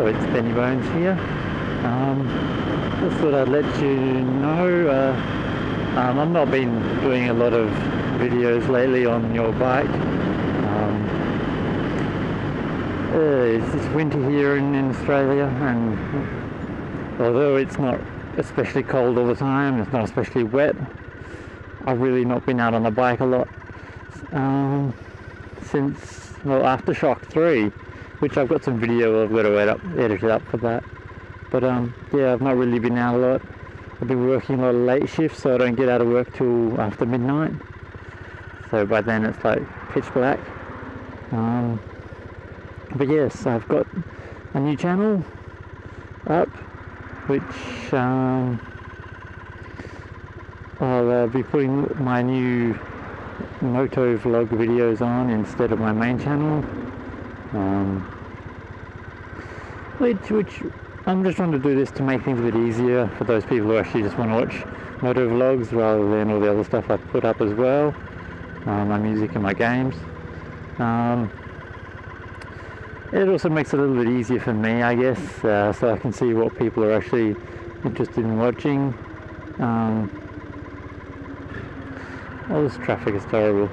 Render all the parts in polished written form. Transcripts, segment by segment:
Hello, it's Benny Bones here. Just thought I'd let you know, I've not been doing a lot of videos lately on your bike. It's winter here in Australia, and although it's not especially cold all the time, it's not especially wet, I've really not been out on the bike a lot since, well, Aftershock 3, which I've got some video I've got to edit it up for that. But yeah, I've not really been out a lot. I've been working a lot of late shifts, so I don't get out of work till after midnight. So by then it's like pitch black. But yes, I've got a new channel up, which I'll be putting my new moto vlog videos on instead of my main channel. Which I'm just trying to do this to make things a bit easier for those people who actually just want to watch moto vlogs rather than all the other stuff I put up as well, my music and my games. It also makes it a little bit easier for me, I guess, so I can see what people are actually interested in watching. Oh, this traffic is terrible.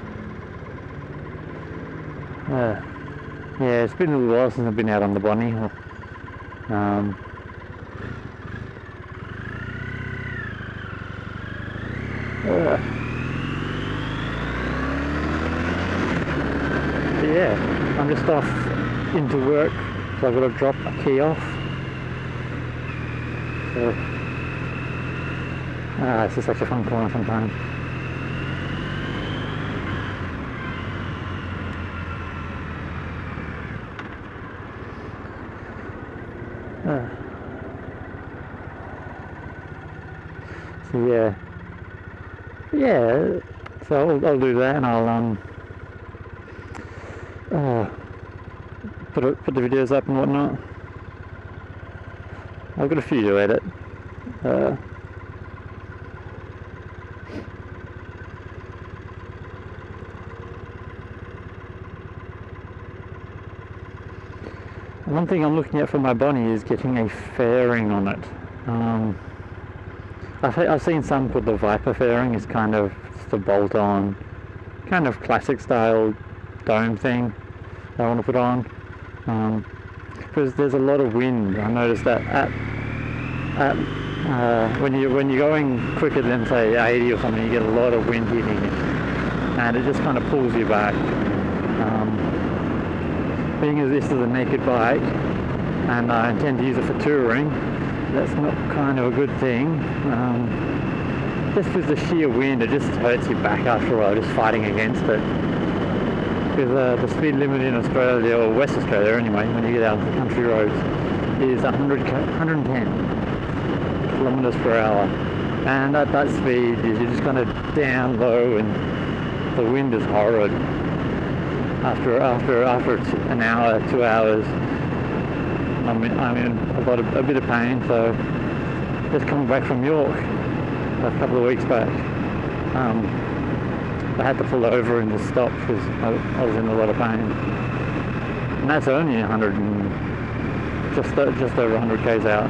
Yeah, it's been a little while since I've been out on the Bonne. Yeah, I'm just off into work, so I've got to drop a key off. So, this is such a fun corner sometimes. So yeah, so I'll do that, and I'll put the videos up and whatnot. I've got a few to edit. One thing I'm looking at for my Bonne is getting a fairing on it. I've seen some put the Viper fairing. It's kind of just a bolt-on, kind of classic style dome thing I want to put on. Because there's a lot of wind. I noticed that when you're going quicker than say 80 or something, you get a lot of wind hitting it, and it just kind of pulls you back. Being as this is a naked bike, and I intend to use it for touring, that's not kind of a good thing. Just with the sheer wind, it just hurts you back after a while, just fighting against it. Because the speed limit in Australia, or West Australia anyway, when you get out on the country roads, is 110 kilometers per hour. And at that speed, you're just kind of down low, and the wind is horrid. After an hour, 2 hours, I'm in a bit of pain. So just coming back from York a couple of weeks back, I had to pull over and just stop because I was in a lot of pain. And that's only just over 100 k's out.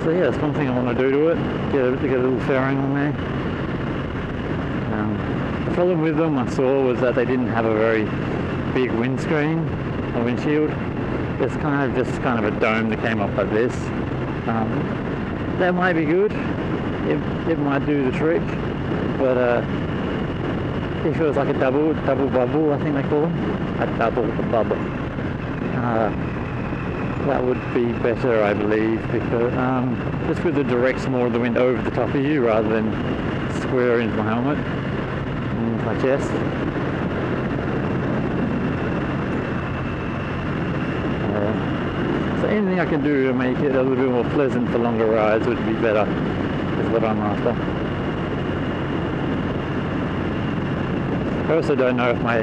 So yeah, that's one thing I want to do to it, get a little fairing on there. The problem with them I saw was that they didn't have a very big windscreen or windshield. It's kind of a dome that came up like this. That might be good. It might do the trick, but if it was like a double bubble, I think they call them, a double bubble. That would be better, I believe, because just with the directs more of the wind over the top of you rather than square into my helmet and my chest. So anything I can do to make it a little bit more pleasant for longer rides would be better, is what I'm after. I also don't know if my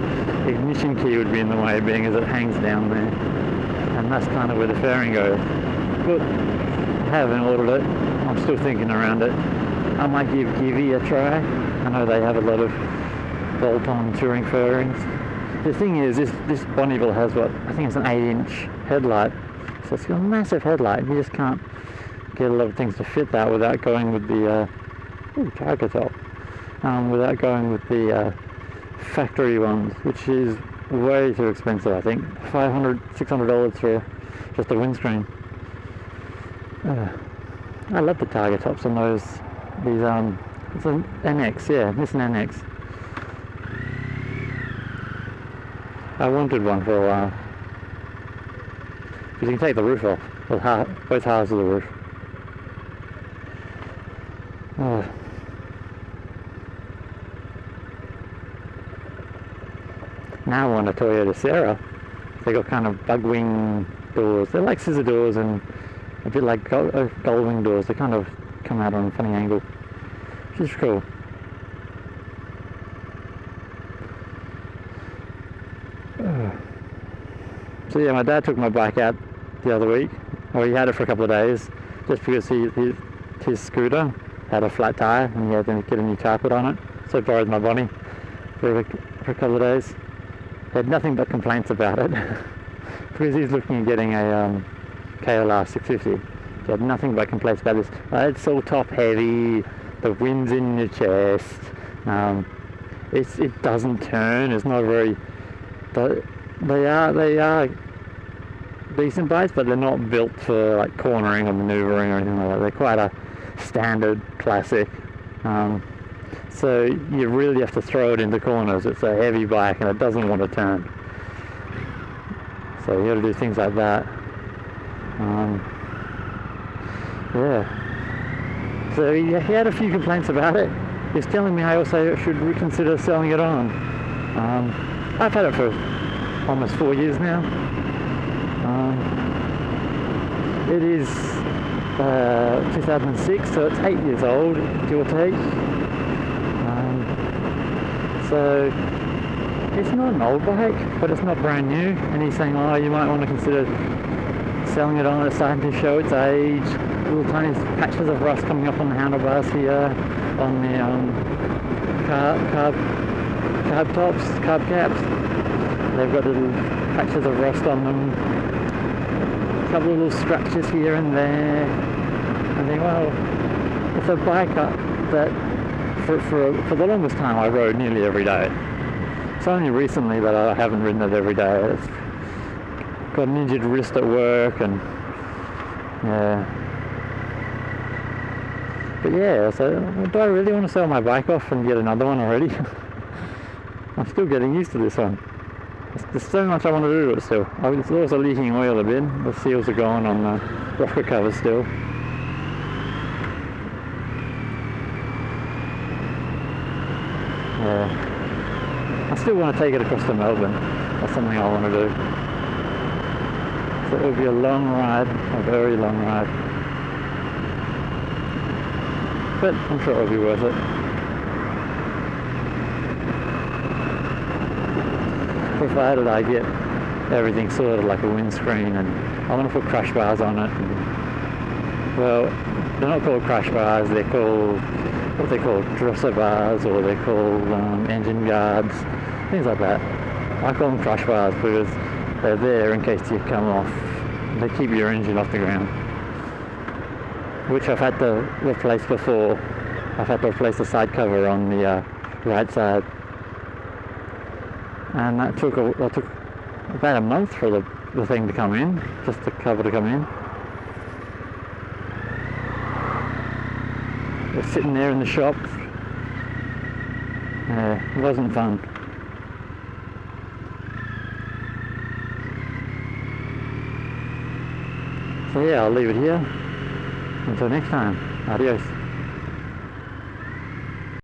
ignition key would be in the way, being as it hangs down there. And that's kind of where the fairing goes. But I haven't ordered it. I'm still thinking around it. I might give Givy a try. I know they have a lot of bolt-on touring fairings. The thing is, this Bonneville has what, I think it's an 8-inch headlight. So it's got a massive headlight. You just can't get a lot of things to fit that without going with the Tiger top. Without going with the factory ones, which is way too expensive. I think $500, $600 for just a windscreen. I love the Tiger tops on these it's an NX, yeah, Nissan NX. I wanted one for a while. Because you can take the roof off, both halves of the roof. Now I want a Toyota Sierra. They got kind of bug wing doors. They're like scissor doors and a bit like gull wing doors. They kind of come out on a funny angle, which is cool. So yeah, my dad took my bike out the other week. Well, he had it for a couple of days, just because his scooter had a flat tire and he had to get a new tire put on it. So I borrowed my Bonnie for a couple of days. He had nothing but complaints about it because he's looking at getting a KLR 650. He had nothing but complaints about this. It's so top heavy, the wind's in your chest, it doesn't turn, it's not very... They are decent bikes, but they're not built for like cornering or maneuvering or anything like that. They're quite a standard classic. So you really have to throw it into corners. It's a heavy bike and it doesn't want to turn. So you got to do things like that. Yeah. So he had a few complaints about it. He's telling me I also should reconsider selling it on. I've had it for almost 4 years now. It is 2006, so it's 8 years old, give or take. So it's not an old bike, but it's not brand new. And he's saying, oh, you might want to consider selling it on. It's starting to show its age. Little tiny patches of rust coming up on the handlebars here, on the carb tops, carb caps. They've got little patches of rust on them. A couple of little scratches here and there. I think, well, it's a bike that for the longest time I rode nearly every day. It's only recently that I haven't ridden it every day. It's got an injured wrist at work and yeah. But yeah, so do I really want to sell my bike off and get another one already? I'm still getting used to this one. There's so much I want to do to it still. It's also leaking oil a bit. The seals are going on the rocker cover still. Yeah. I still want to take it across to Melbourne. That's something I want to do. So it'll be a long ride, a very long ride. But I'm sure it'll be worth it. Provided I get everything sorted like a windscreen, and I want to put crash bars on it. And, well, they're not called crash bars, they're called, what they call dresser bars, or they're called engine guards, things like that. I call them crash bars because they're there in case you come off. They keep your engine off the ground, which I've had to replace before. I've had to replace the side cover on the right side. And that took about a month for the thing to come in, just the cover to come in. It was sitting there in the shop. It wasn't fun. So yeah, I'll leave it here. Until next time, adios.